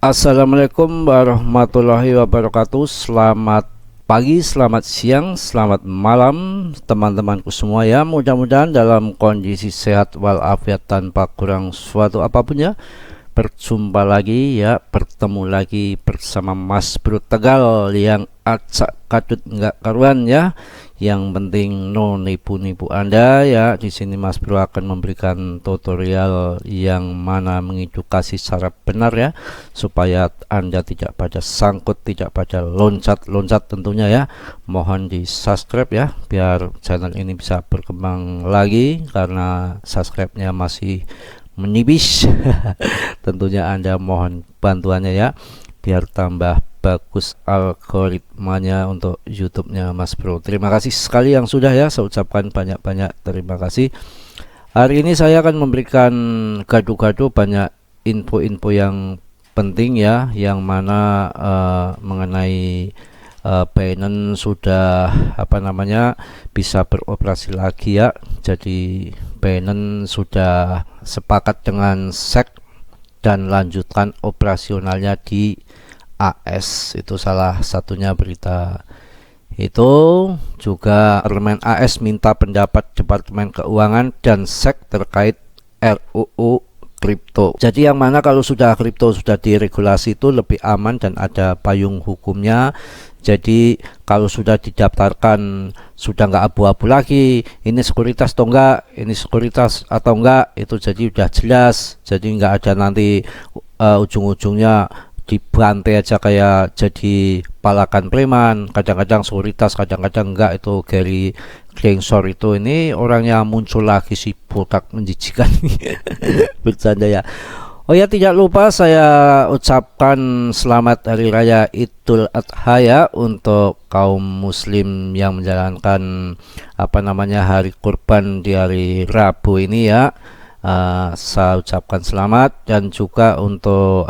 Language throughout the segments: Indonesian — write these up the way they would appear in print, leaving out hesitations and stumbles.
Assalamualaikum warahmatullahi wabarakatuh. Selamat pagi, selamat siang, selamat malam teman-temanku semua ya. Mudah-mudahan dalam kondisi sehat walafiat tanpa kurang suatu apapun ya. Berjumpa lagi ya, bertemu lagi bersama Mas Bro Tegal yang acak kadut nggak karuan ya. Yang penting no nipu-nipu Anda ya. Di sini Mas Bro akan memberikan tutorial yang mana mengedukasi secara benar ya, supaya Anda tidak pada sangkut, tidak pada loncat-loncat tentunya ya. Mohon di subscribe ya, biar channel ini bisa berkembang lagi karena subscribe-nya masih menipis. Tentunya Anda mohon bantuannya ya, biar tambah bagus algoritmanya untuk YouTube-nya Mas Bro. Terima kasih sekali yang sudah ya, saya ucapkan banyak-banyak terima kasih. Hari ini saya akan memberikan gado-gado banyak info-info yang penting ya, yang mana mengenai Binance sudah bisa beroperasi lagi ya. Jadi Binance sudah sepakat dengan SEC dan lanjutkan operasionalnya di AS. Itu salah satunya berita itu. Juga Parlemen AS minta pendapat Departemen Keuangan dan SEC terkait RUU kripto. Jadi yang mana kalau sudah kripto sudah diregulasi itu lebih aman dan ada payung hukumnya. Jadi kalau sudah didaftarkan sudah nggak abu-abu lagi, ini sekuritas atau enggak, ini sekuritas atau enggak, itu jadi udah jelas. Jadi nggak ada nanti ujung-ujungnya dibantai aja kayak jadi palakan preman, kadang-kadang sekuritas, kadang-kadang enggak. Itu Gary Gensler itu, ini orangnya muncul lagi si botak menjijikan. Bercanda ya. Oh ya, tidak lupa saya ucapkan selamat Hari Raya Idul Adha ya untuk kaum muslim yang menjalankan hari kurban di hari Rabu ini ya. Saya ucapkan selamat. Dan juga untuk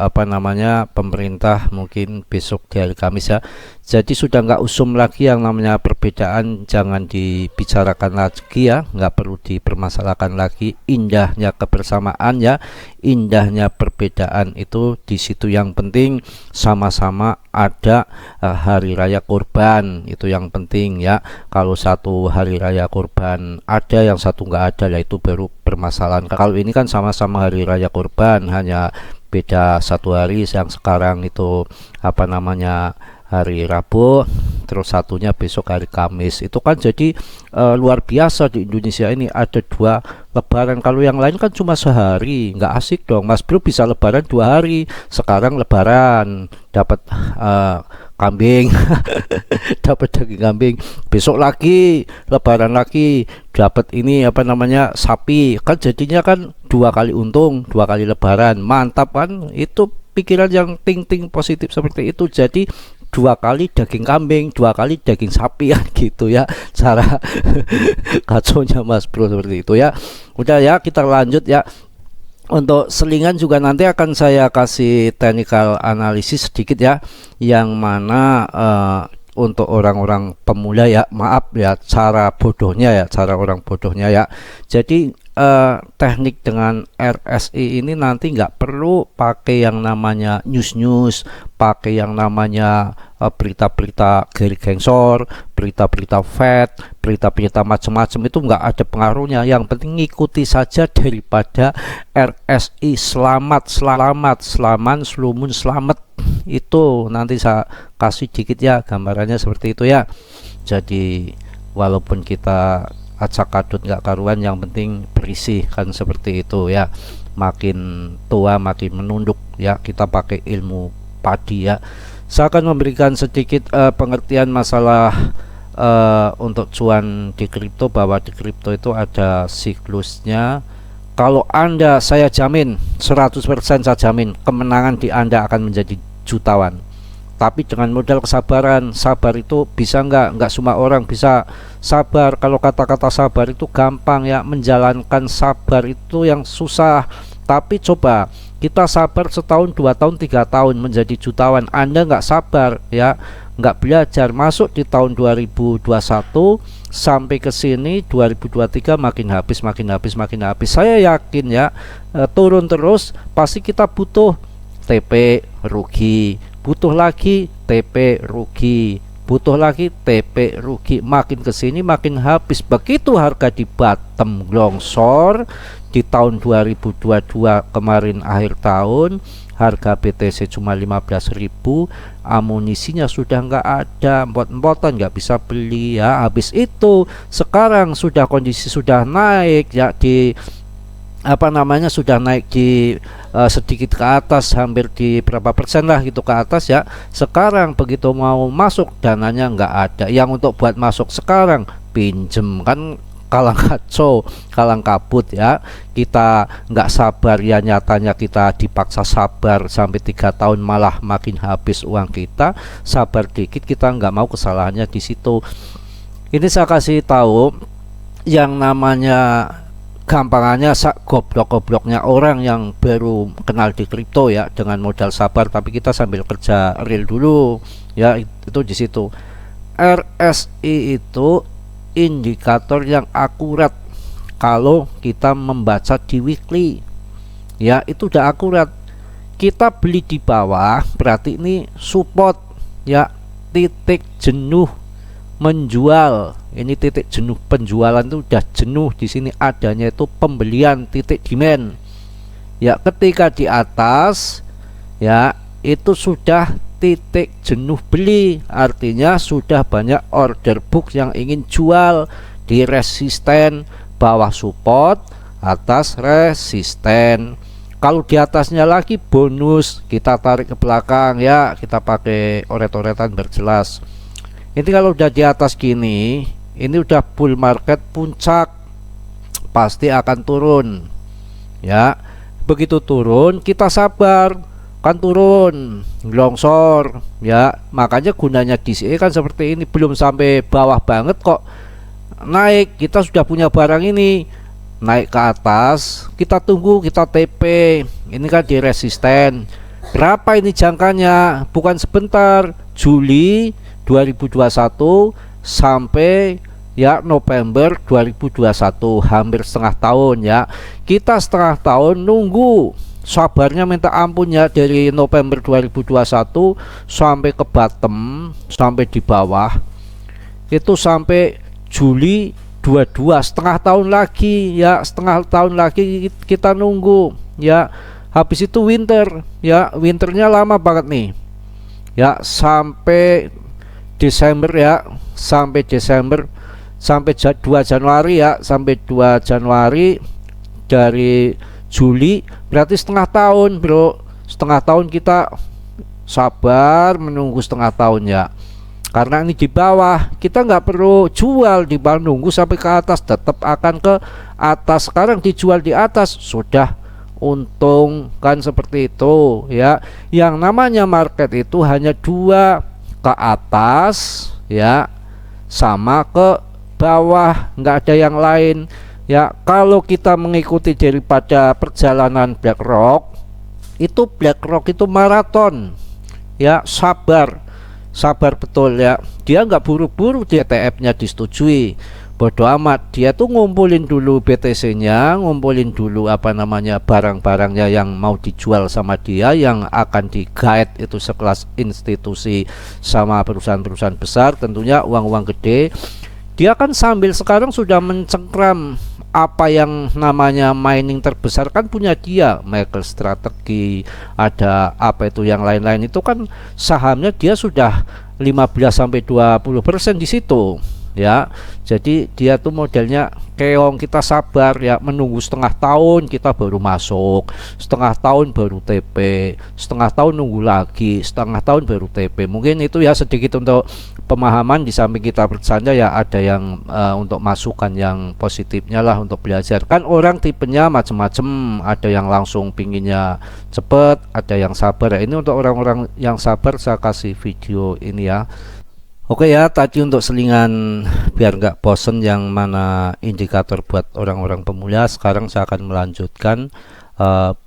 pemerintah mungkin besok di hari Kamis ya. Jadi sudah nggak usum lagi yang namanya perbedaan, jangan dibicarakan lagi ya, nggak perlu dipermasalahkan lagi. Indahnya kebersamaan ya, indahnya perbedaan itu di situ. Yang penting sama-sama ada hari raya kurban, itu yang penting ya. Kalau satu hari raya kurban ada, yang satu nggak ada, ya itu baru permasalahan. Kalau ini kan sama-sama hari raya kurban, hanya beda satu hari. Yang sekarang itu hari Rabu, terus satunya besok hari Kamis. Itu kan jadi luar biasa. Di Indonesia ini ada 2 lebaran. Kalau yang lain kan cuma sehari, nggak asik dong. Mas Bro bisa lebaran 2 hari. Sekarang lebaran dapat kambing, dapat daging kambing. Besok lagi lebaran lagi dapat ini sapi. Kan jadinya kan 2 kali untung, 2 kali lebaran. Mantap kan? Itu pikiran yang ting positif seperti itu. Jadi 2 kali daging kambing, 2 kali daging sapi ya, gitu ya cara kacaunya Mas Bro seperti itu ya. Udah ya, kita lanjut ya. Untuk selingan juga nanti akan saya kasih technical analisis sedikit ya, yang mana untuk orang-orang pemula ya, maaf ya, cara orang bodohnya ya. Jadi teknik dengan RSI ini nanti nggak perlu pakai yang namanya news, pakai yang namanya berita-berita Gary Gensler, berita-berita Fed, berita-berita macam-macam. Itu nggak ada pengaruhnya. Yang penting ngikuti saja daripada RSI. Selamat, slumun, selamat. Itu nanti saya kasih dikit ya, gambarannya seperti itu ya. Jadi walaupun kita acak kadut nggak karuan, yang penting berisi, kan seperti itu ya. Makin tua makin menunduk ya, kita pakai ilmu padi ya. Saya akan memberikan sedikit pengertian masalah untuk cuan di kripto, bahwa di kripto itu ada siklusnya. Kalau Anda, saya jamin 100% saya jamin kemenangan di Anda akan menjadi jutawan. Tapi dengan modal kesabaran. Sabar itu bisa nggak semua orang bisa sabar. Kalau kata-kata sabar itu gampang ya, menjalankan sabar itu yang susah. Tapi coba kita sabar setahun, 2 tahun, 3 tahun menjadi jutawan. Anda nggak sabar ya, nggak belajar, masuk di tahun 2021 sampai ke sini 2023 makin habis. Saya yakin ya, turun terus pasti kita butuh TP rugi, butuh lagi TP rugi, butuh lagi TP rugi, makin kesini makin habis. Begitu harga di bottom longsor di tahun 2022 kemarin akhir tahun, harga BTC cuma 15.000, amunisinya sudah nggak ada, empot-empotan nggak bisa beli ya. Habis itu sekarang sudah kondisi sudah naik ya, di sudah naik di sedikit ke atas, hampir di berapa persen lah gitu ke atas ya. Sekarang begitu mau masuk dananya nggak ada, yang untuk buat masuk sekarang pinjem kan, kalang kacau, kalang kabut ya. Kita nggak sabar ya, nyatanya kita dipaksa sabar sampai 3 tahun, malah makin habis uang kita. Sabar dikit, kita nggak mau, kesalahannya di situ. Ini saya kasih tahu yang namanya gampangannya goblok-gobloknya orang yang baru kenal di kripto ya, dengan modal sabar, tapi kita sambil kerja real dulu ya. Itu di situ. RSI itu indikator yang akurat kalau kita membaca di weekly ya, itu udah akurat. Kita beli di bawah berarti ini support ya, titik jenuh menjual. Ini titik jenuh penjualan, itu udah jenuh di sini, adanya itu pembelian, titik demand ya. Ketika di atas ya, itu sudah titik jenuh beli, artinya sudah banyak order book yang ingin jual di resisten, bawah support, atas resisten. Kalau di atasnya lagi bonus, kita tarik ke belakang ya, kita pakai oret-oretan berjelas. Ini kalau udah di atas gini, ini udah bull market puncak, pasti akan turun ya. Begitu turun kita sabar, kan turun longsor ya. Makanya gunanya DCA kan seperti ini, belum sampai bawah banget kok naik, kita sudah punya barang ini, naik ke atas, kita tunggu, kita TP. Ini kan di resisten. Berapa ini jangkanya? Bukan sebentar, Juli 2021 sampai ya November 2021, hampir setengah tahun ya. Kita setengah tahun nunggu, sabarnya minta ampun ya, dari November 2021 sampai ke bottom, sampai di bawah itu sampai Juli 22, setengah tahun lagi ya, setengah tahun lagi kita nunggu ya. Habis itu winter ya, winternya lama banget nih ya, sampai Desember ya, sampai Desember, sampai 2 Januari ya, sampai 2 Januari dari Juli, berarti setengah tahun bro. Setengah tahun kita sabar menunggu setengah tahun ya, karena ini di bawah, kita nggak perlu jual di bawah, nunggu sampai ke atas, tetap akan ke atas. Sekarang dijual di atas sudah untung kan, seperti itu ya. Yang namanya market itu hanya dua, ke atas ya sama ke bawah, nggak ada yang lain ya. Kalau kita mengikuti daripada perjalanan BlackRock, itu BlackRock itu maraton ya, sabar betul ya. Dia nggak buru-buru, dia ETF-nya disetujui, bodo amat. Dia tuh ngumpulin dulu BTC-nya, ngumpulin dulu barang-barangnya yang mau dijual sama dia, yang akan di guide itu sekelas institusi sama perusahaan-perusahaan besar, tentunya uang-uang gede. Dia kan sambil sekarang sudah mencengkram apa yang namanya mining terbesar, kan punya dia, MicroStrategy, ada apa itu yang lain-lain, itu kan sahamnya dia sudah 15-20% di situ ya. Jadi dia tuh modelnya keong, kita sabar ya, menunggu setengah tahun kita baru masuk, setengah tahun baru TP, setengah tahun nunggu lagi, setengah tahun baru TP. Mungkin itu ya sedikit untuk pemahaman, di samping kita bercanda ya, ada yang untuk masukan yang positifnya lah, untuk belajar. Kan orang tipenya macam-macam, ada yang langsung pinginnya cepet, ada yang sabar ya. Ini untuk orang-orang yang sabar saya kasih video ini ya. Oke ya, tadi untuk selingan biar nggak bosen yang mana indikator buat orang-orang pemula. Sekarang saya akan melanjutkan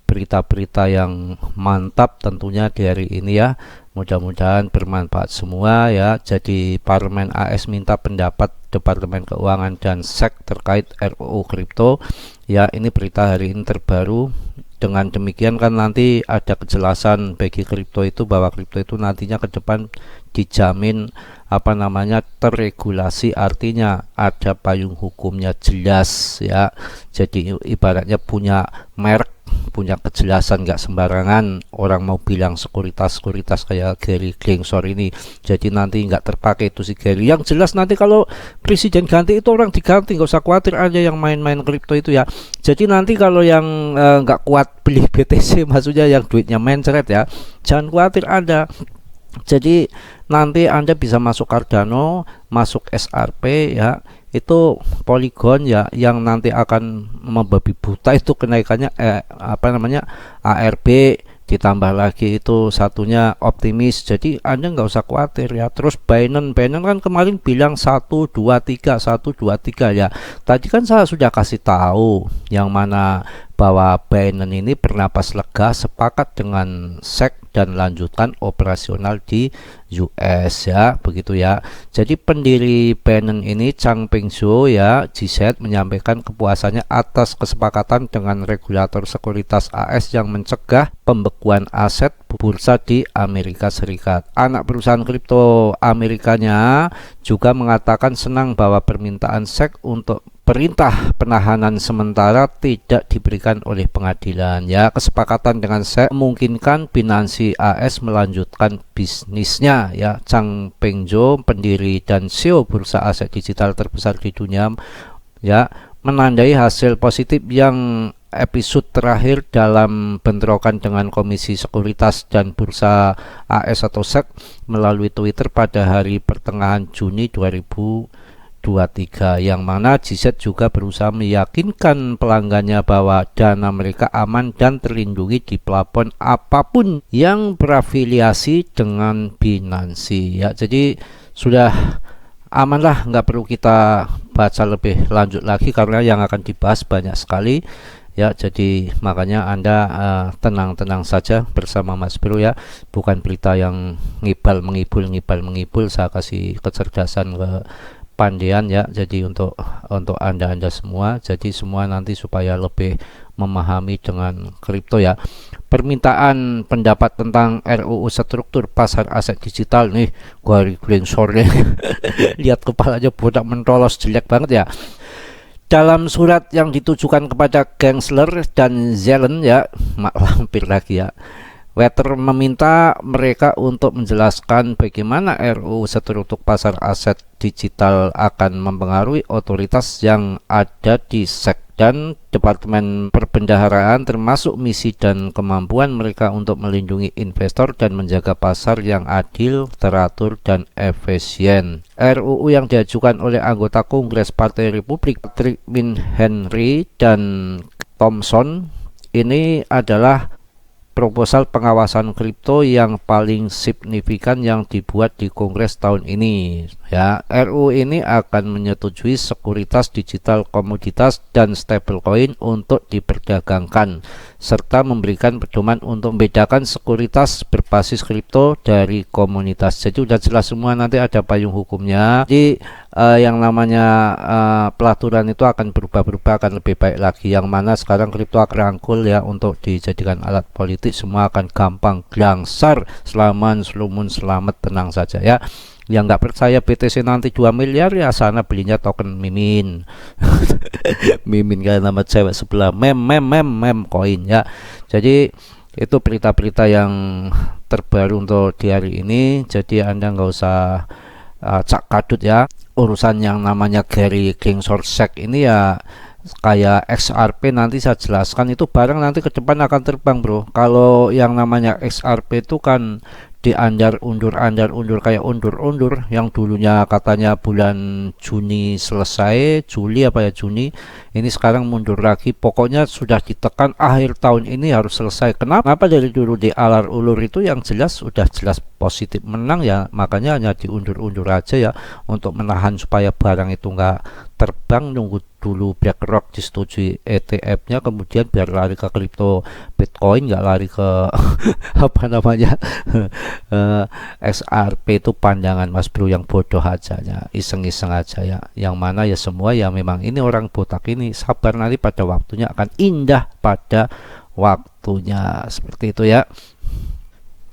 berita-berita yang mantap tentunya di hari ini ya. Mudah-mudahan bermanfaat semua ya. Jadi Parlemen AS minta pendapat Departemen Keuangan dan SEC terkait RUU Kripto ya. Ini berita hari ini terbaru dengan demikian kan nanti ada kejelasan bagi kripto itu, bahwa kripto itu nantinya ke depan dijamin terregulasi, artinya ada payung hukumnya jelas ya. Jadi ibaratnya punya merek, punya kejelasan, nggak sembarangan orang mau bilang sekuritas kayak Gary Gensler ini. Jadi nanti nggak terpakai itu si Gary. Yang jelas nanti kalau presiden ganti itu orang diganti, nggak usah khawatir aja yang main-main kripto itu ya. Jadi nanti kalau yang nggak kuat beli BTC, maksudnya yang duitnya mencret ya, jangan khawatir Anda. Jadi nanti Anda bisa masuk Cardano, masuk SRP ya, itu Polygon ya, yang nanti akan membabi buta itu kenaikannya ARB, ditambah lagi itu satunya Optimis. Jadi Anda nggak usah khawatir ya. Terus Binance kan kemarin bilang 123 ya. Tadi kan saya sudah kasih tahu yang mana bahwa Binance ini bernapas lega, sepakat dengan SEC dan lanjutan operasional di US ya, begitu ya. Jadi pendiri Binance ini Changpeng Zhou ya, GZ, menyampaikan kepuasannya atas kesepakatan dengan regulator sekuritas AS yang mencegah pembekuan aset bursa di Amerika Serikat. Anak perusahaan kripto Amerikanya juga mengatakan senang bahwa permintaan SEC untuk perintah penahanan sementara tidak diberikan oleh pengadilan ya. Kesepakatan dengan SEC memungkinkan Binance AS melanjutkan bisnisnya ya. Changpeng Zhou, pendiri dan CEO bursa aset digital terbesar di dunia ya, menandai hasil positif yang episode terakhir dalam bentrokan dengan Komisi Sekuritas dan Bursa AS atau SEC melalui Twitter pada hari pertengahan Juni 2023, yang mana GZ juga berusaha meyakinkan pelanggannya bahwa dana mereka aman dan terlindungi di plafon apapun yang berafiliasi dengan Binance ya. Jadi sudah aman lah, nggak perlu kita baca lebih lanjut lagi karena yang akan dibahas banyak sekali ya. Jadi makanya Anda tenang-tenang saja bersama Mas Bro ya, bukan berita yang ngibal mengibul. Saya kasih kecerdasan ke pandian ya. Jadi untuk anda semua, jadi semua nanti supaya lebih memahami dengan kripto ya. Permintaan pendapat tentang RUU struktur pasar aset digital nih, Gary Gensler lihat kepalanya botak mentolos jelek banget ya. Dalam surat yang ditujukan kepada Gensler dan Zelen ya, lampir lagi ya, Wetter meminta mereka untuk menjelaskan bagaimana RUU struktur pasar aset digital akan mempengaruhi otoritas yang ada di SEC dan Departemen Perbendaharaan, termasuk misi dan kemampuan mereka untuk melindungi investor dan menjaga pasar yang adil, teratur, dan efisien. RUU yang diajukan oleh anggota Kongres Partai Republik Patrick McHenry dan Thompson ini adalah proposal pengawasan kripto yang paling signifikan yang dibuat di Kongres tahun ini ya. RUU ini akan menyetujui sekuritas digital, komoditas, dan stablecoin untuk diperdagangkan, serta memberikan pedoman untuk membedakan sekuritas berbasis kripto dari komunitas. Jadi udah jelas semua, nanti ada payung hukumnya. Jadi yang namanya pelaturan itu akan berubah-berubah, akan lebih baik lagi. Yang mana sekarang kripto akan rangkul ya untuk dijadikan alat politik, semua akan gampang, glangsar, selamat, tenang saja ya. Yang nggak percaya BTC nanti 2 miliar ya sana belinya token Mimin. Mimin kayak nama cewek sebelah, mem koin ya. Jadi itu berita-berita yang terbaru untuk di hari ini. Jadi Anda nggak usah cak kadut ya. Urusan yang namanya Gary Gensler SEC ini ya kayak XRP, nanti saya jelaskan. Itu barang nanti ke depan akan terbang bro. Kalau yang namanya XRP itu kan diandar undur kayak undur yang dulunya katanya bulan Juni selesai, Juli Juni, ini sekarang mundur lagi. Pokoknya sudah ditekan akhir tahun ini harus selesai. Kenapa dari dulu dialar ulur itu yang jelas sudah jelas positif menang ya, makanya hanya diundur aja ya untuk menahan supaya barang itu enggak terbang. Nunggu dulu BlackRock disetujui ETF-nya, kemudian biar lari ke kripto Bitcoin, nggak lari ke XRP. Itu pandangan Mas Bro yang bodoh aja ya, iseng-iseng aja ya. Yang mana ya semua ya memang ini orang botak ini sabar, nanti pada waktunya akan indah pada waktunya. Seperti itu ya.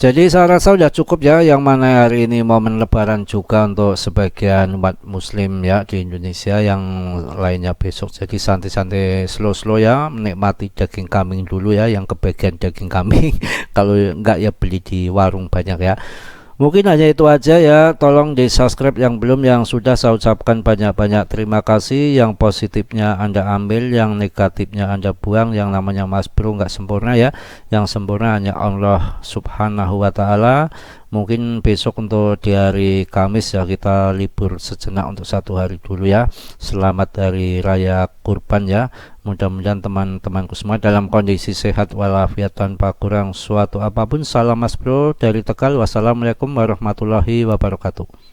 Jadi saya rasa udah cukup ya, yang mana hari ini momen lebaran juga untuk sebagian umat muslim ya di Indonesia, yang lainnya besok. Jadi santai-santai, slow-slow ya, menikmati daging kambing dulu ya, yang kebagian daging kambing. Kalau enggak ya beli di warung banyak ya. Mungkin hanya itu aja ya, tolong di subscribe yang belum, yang sudah saya ucapkan banyak-banyak terima kasih. Yang positifnya Anda ambil, yang negatifnya Anda buang. Yang namanya Mas Bro nggak sempurna ya, yang sempurna hanya Allah subhanahu wa ta'ala. Mungkin besok untuk di hari Kamis ya, kita libur sejenak untuk 1 hari dulu ya. Selamat Hari Raya Kurban ya. Mudah-mudahan teman-temanku semua dalam kondisi sehat walafiat tanpa kurang suatu apapun. Salam Mas Bro dari Tegal. Wassalamualaikum warahmatullahi wabarakatuh.